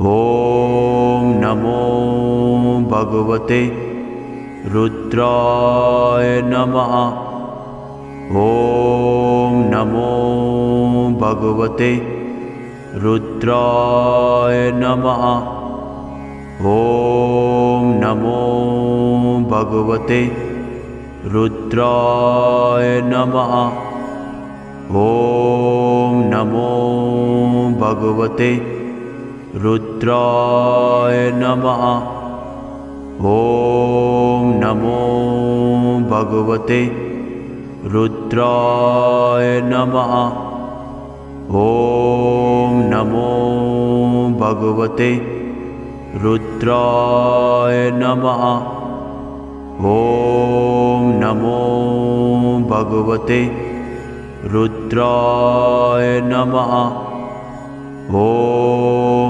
ॐ नमो भगवते रुद्राय नमः। ॐ नमो भगवते रुद्राय नमः। ॐ नमो भगवते रुद्राय नमः। ॐ नमो भगवते रुद्राय नमः। ॐ नमो भगवते रुद्राय नमः। ॐ नमो भगवते रुद्राय नमः। ॐ नमो भगवते रुद्राय नमः। ॐ